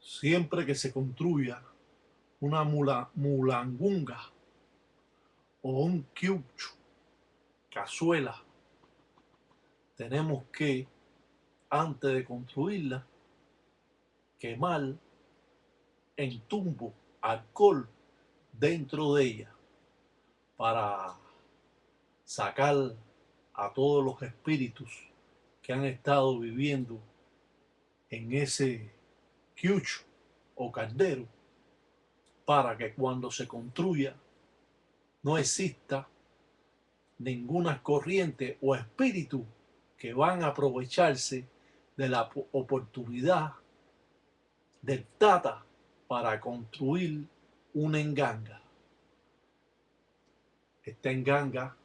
Siempre que se construya una mulangunga o un kiuchu, cazuela, tenemos que, antes de construirla, quemar en tumbo alcohol dentro de ella para sacar a todos los espíritus que han estado viviendo en ese kiuchu o caldero, para que cuando se construya no exista ninguna corriente o espíritu que van a aprovecharse de la oportunidad del Tata para construir una enganga. Esta enganga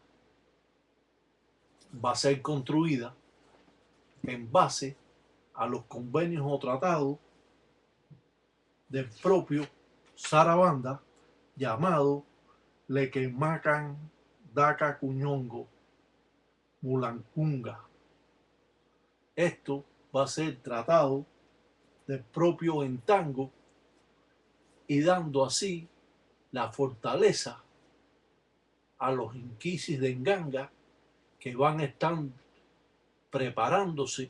va a ser construida en base a los convenios o tratados del propio Sarabanda llamado Lequemacan Daca Cuñongo Mulancunga. Esto va a ser tratado del propio Entango y dando así la fortaleza a los inquisis de Enganga que van a estar preparándose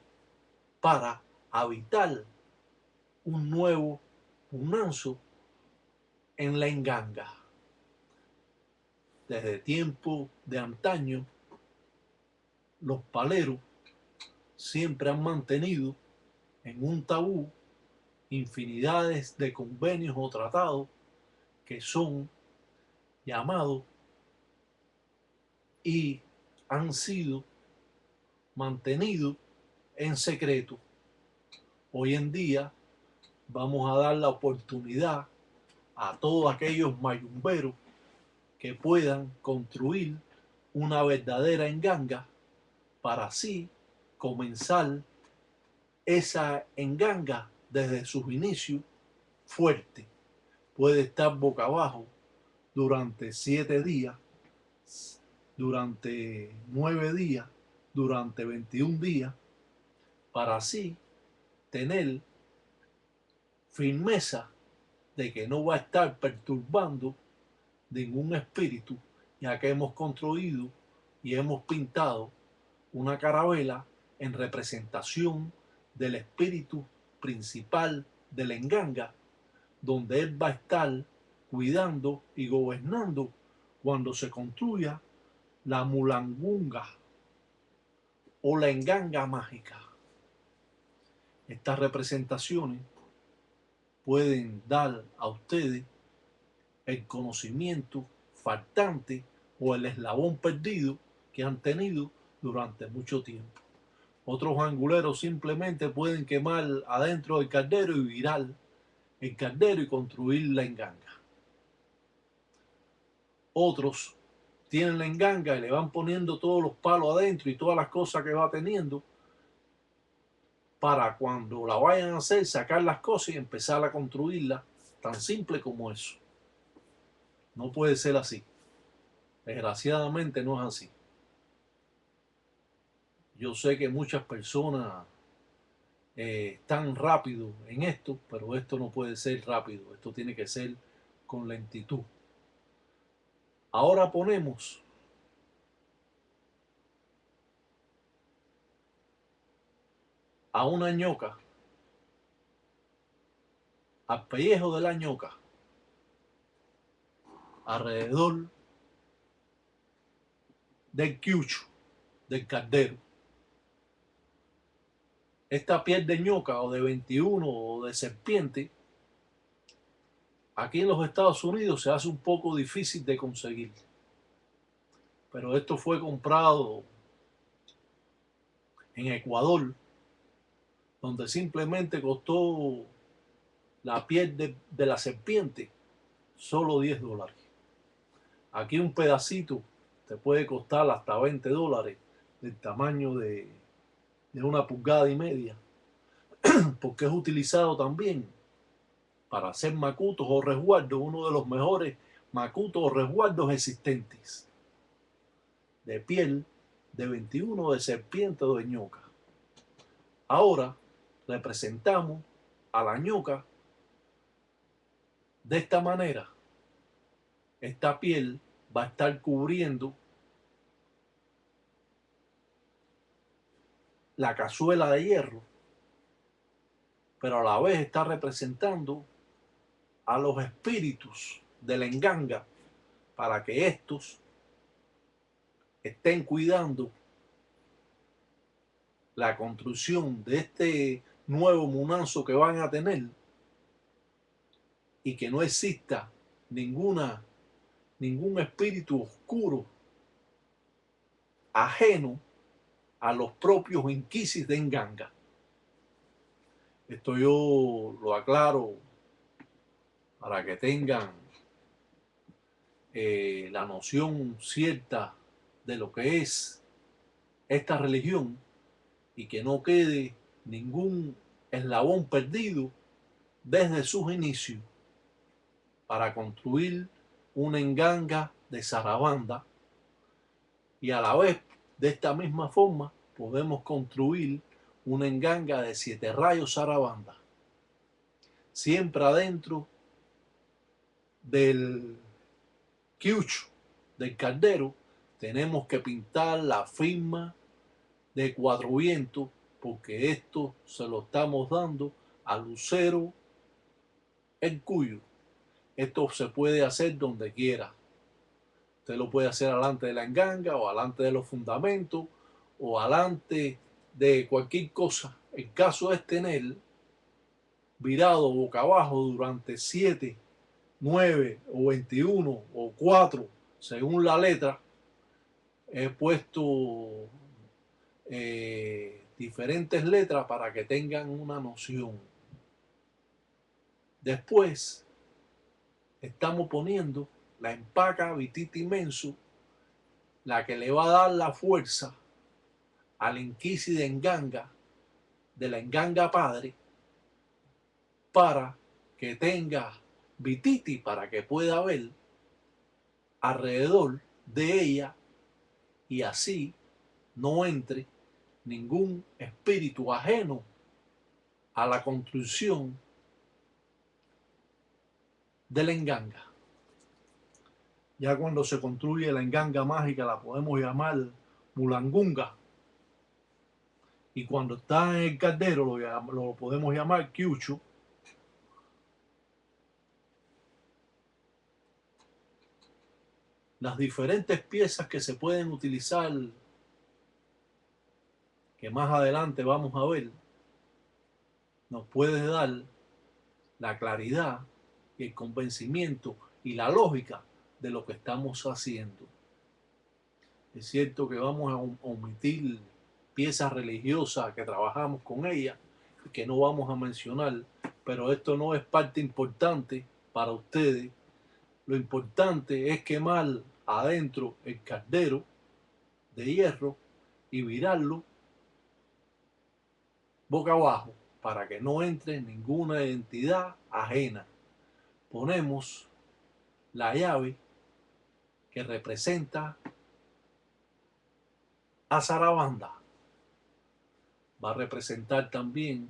para habitar un nuevo Unanso en la Enganga. Desde tiempo de antaño, los paleros siempre han mantenido en un tabú infinidades de convenios o tratados que son llamados y han sido mantenidos en secreto. Hoy en día vamos a dar la oportunidad a todos aquellos mayumberos que puedan construir una verdadera enganga para así comenzar esa enganga desde sus inicios fuerte. Puede estar boca abajo durante 7 días, durante 9 días, durante 21 días, para así tener firmeza de que no va a estar perturbando ningún espíritu, ya que hemos construido y hemos pintado una carabela en representación del espíritu principal de la enganga, donde él va a estar cuidando y gobernando cuando se construya la mulangunga o la enganga mágica. Estas representaciones pueden dar a ustedes el conocimiento faltante o el eslabón perdido que han tenido durante mucho tiempo. Otros anguleros simplemente pueden quemar adentro del caldero y virar el caldero y construir la enganga. Otros tienen la enganga y le van poniendo todos los palos adentro y todas las cosas que va teniendo para cuando la vayan a hacer, sacar las cosas y empezar a construirla, tan simple como eso. No puede ser así. Desgraciadamente no es así. Yo sé que muchas personas están rápido en esto, pero esto no puede ser rápido. Esto tiene que ser con lentitud. Ahora ponemos a una ñoca, al pellejo de la ñoca, alrededor del quiucho, del caldero. Esta piel de ñoca o de 21 o de serpiente, aquí en los Estados Unidos se hace un poco difícil de conseguir. Pero esto fue comprado en Ecuador, donde simplemente costó la piel de la serpiente solo $10. Aquí un pedacito te puede costar hasta $20, del tamaño de 1,5 pulgadas, porque es utilizado también para hacer macutos o resguardos, uno de los mejores macutos o resguardos existentes, de piel de 21 de serpiente o de ñoca. Ahora representamos a la ñoca De esta manera, esta piel va a estar cubriendo la cazuela de hierro, pero a la vez está representando a los espíritus de la enganga para que estos estén cuidando la construcción de este nuevo munanzo que van a tener y que no exista ningún espíritu oscuro ajeno a los propios inquisis de enganga. Esto yo lo aclaro para que tengan la noción cierta de lo que es esta religión y que no quede ningún eslabón perdido desde sus inicios para construir una enganga de zarabanda, y a la vez de esta misma forma podemos construir una enganga de 7 rayos zarabanda, siempre adentro del quiucho del caldero. Tenemos que pintar la firma de 4 vientos, porque esto se lo estamos dando a Lucero el Cuyo. Esto se puede hacer donde quiera. Usted lo puede hacer alante de la enganga o alante de los fundamentos o alante de cualquier cosa. El caso es tener virado boca abajo durante 7, 9 o 21 o 4, según la letra. He puesto diferentes letras para que tengan una noción. Después estamos poniendo la empaca vititi mensu, la que le va a dar la fuerza al inquisi de enganga, de la enganga padre, para que tenga vititi, para que pueda ver alrededor de ella y así no entre ningún espíritu ajeno a la construcción de la enganga. Ya cuando se construye la enganga mágica la podemos llamar mulangunga, y cuando está en el caldero lo podemos llamar quiucho. Las diferentes piezas que se pueden utilizar, que más adelante vamos a ver, nos puede dar la claridad y el convencimiento y la lógica de lo que estamos haciendo. Es cierto que vamos a omitir piezas religiosas que trabajamos con ellas y que no vamos a mencionar, pero esto no es parte importante para ustedes. Lo importante es quemar adentro el caldero de hierro y virarlo boca abajo para que no entre ninguna entidad ajena. Ponemos la llave que representa a Zarabanda. Va a representar también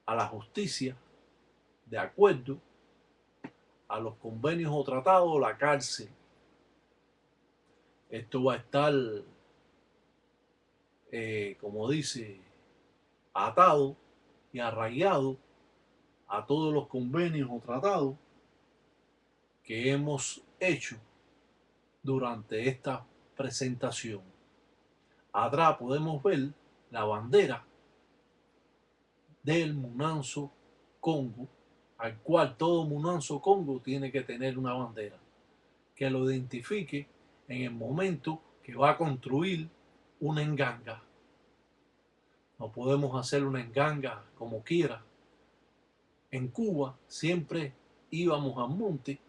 a la justicia, de acuerdo a los convenios o tratados, la cárcel. Esto va a estar, como dice, atado y arraigado a todos los convenios o tratados que hemos hecho durante esta presentación. Atrás podemos ver la bandera del Munanzo Congo, al cual todo Munanzo Congo tiene que tener una bandera que lo identifique en el momento que va a construir una enganga. No podemos hacer una enganga como quiera. En Cuba siempre íbamos al monte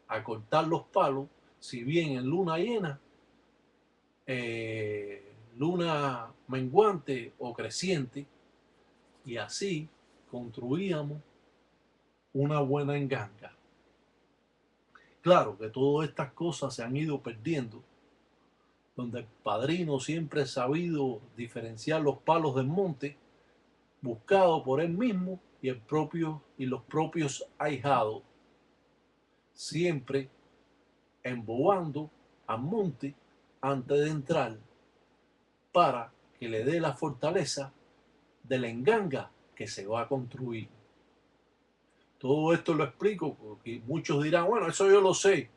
a cortar los palos, si bien en luna llena, luna menguante o creciente, y así construíamos una buena enganga. Claro que todas estas cosas se han ido perdiendo, donde el padrino siempre ha sabido diferenciar los palos del monte buscado por él mismo y los propios ahijados, siempre embobando al monte antes de entrar para que le dé la fortaleza de la enganga que se va a construir. Todo esto lo explico porque muchos dirán, bueno, eso yo lo sé.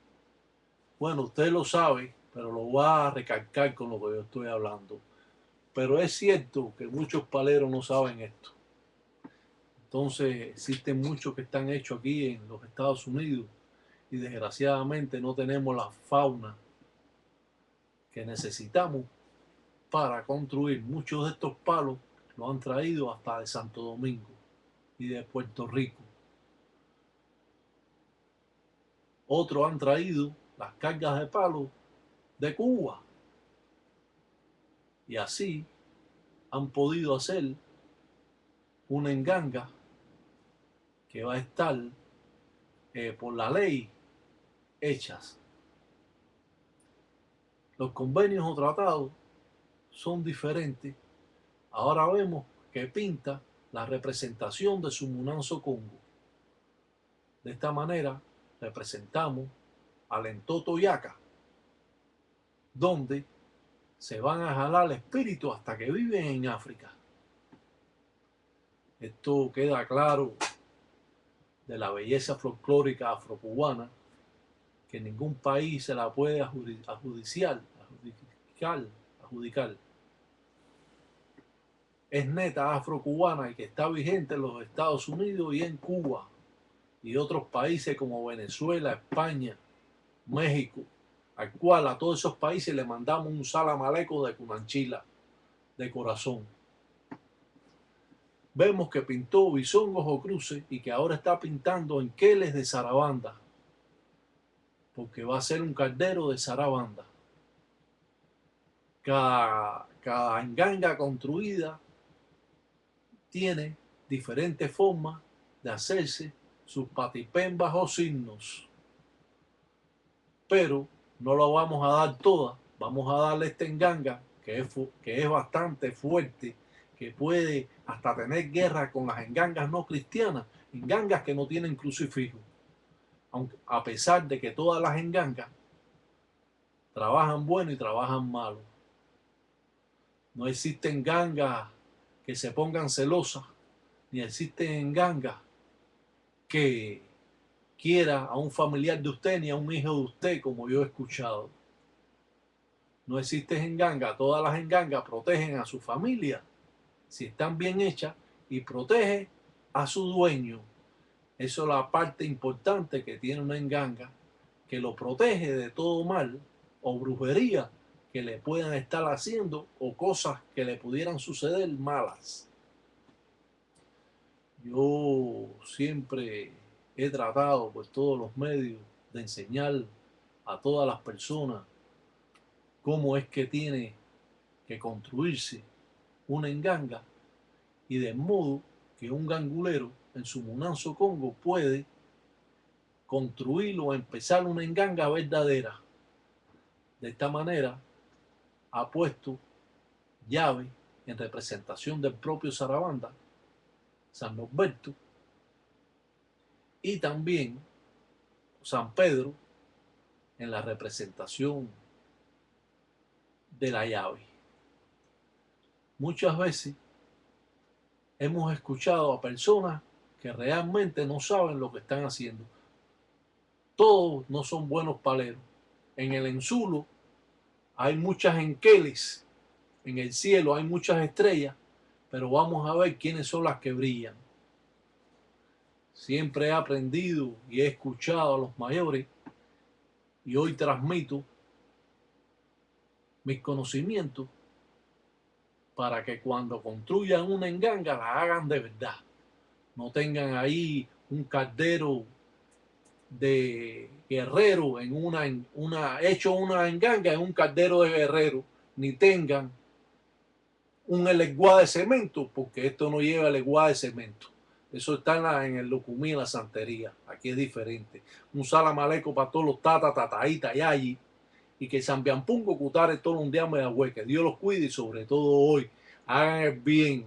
Bueno, usted lo sabe, pero lo va a recalcar con lo que yo estoy hablando. Pero es cierto que muchos paleros no saben esto. Entonces existen muchos que están hechos aquí en los Estados Unidos y desgraciadamente no tenemos la fauna que necesitamos para construir. Muchos de estos palos lo han traído hasta de Santo Domingo y de Puerto Rico. Otros han traído las cargas de palos de Cuba. Y así han podido hacer una enganga que va a estar por la ley hechas. Los convenios o tratados son diferentes. Ahora vemos que pinta la representación de Sumunanzo Congo. De esta manera representamos al Entoto Yaca, donde se van a jalar espíritus hasta que viven en África. Esto queda claro de la belleza folclórica afrocubana, que ningún país se la puede adjudicar. Es neta afrocubana y que está vigente en los Estados Unidos y en Cuba y otros países como Venezuela, España, México, al cual a todos esos países le mandamos un salam aleikum de Cunanchila, de corazón. Vemos que pintó bisongos o cruces y que ahora está pintando enqueles de zarabanda, porque va a ser un caldero de zarabanda. Cada enganga construida tiene diferentes formas de hacerse sus patipembas o signos, pero no lo vamos a dar todas. Vamos a darle esta enganga que es bastante fuerte, que puede hasta tener guerra con las engangas no cristianas, engangas que no tienen crucifijo, aunque a pesar de que todas las engangas trabajan bueno y trabajan malo. No existen gangas que se pongan celosas, ni existen gangas que quiera a un familiar de usted ni a un hijo de usted, como yo he escuchado. No existe enganga. Todas las engangas protegen a su familia si están bien hechas y protege a su dueño. Eso es la parte importante que tiene una enganga, que lo protege de todo mal o brujería que le puedan estar haciendo o cosas que le pudieran suceder malas. Yo siempre he tratado por todos los medios de enseñar a todas las personas cómo es que tiene que construirse una enganga y de modo que un gangulero en Sumunanzo Congo puede construir o empezar una enganga verdadera. De esta manera ha puesto llave en representación del propio Sarabanda, San Norberto, y también San Pedro en la representación de la llave. Muchas veces hemos escuchado a personas que realmente no saben lo que están haciendo. Todos no son buenos paleros. En el Enzulo hay muchas enqueles, en el cielo hay muchas estrellas, pero vamos a ver quiénes son las que brillan. Siempre he aprendido y he escuchado a los mayores y hoy transmito mis conocimientos para que cuando construyan una enganga la hagan de verdad. No tengan ahí un caldero de guerrero hecho una enganga en un caldero de guerrero, ni tengan un eleguá de cemento, porque esto no lleva eleguá de cemento. Eso está en el Lucumí, en la santería. Aquí es diferente. Un salam aleikum para todos los tata, tataíta y allí. Y que San Biampungo Cutare todo un día me da hueque. Dios los cuide y sobre todo hoy hagan el bien.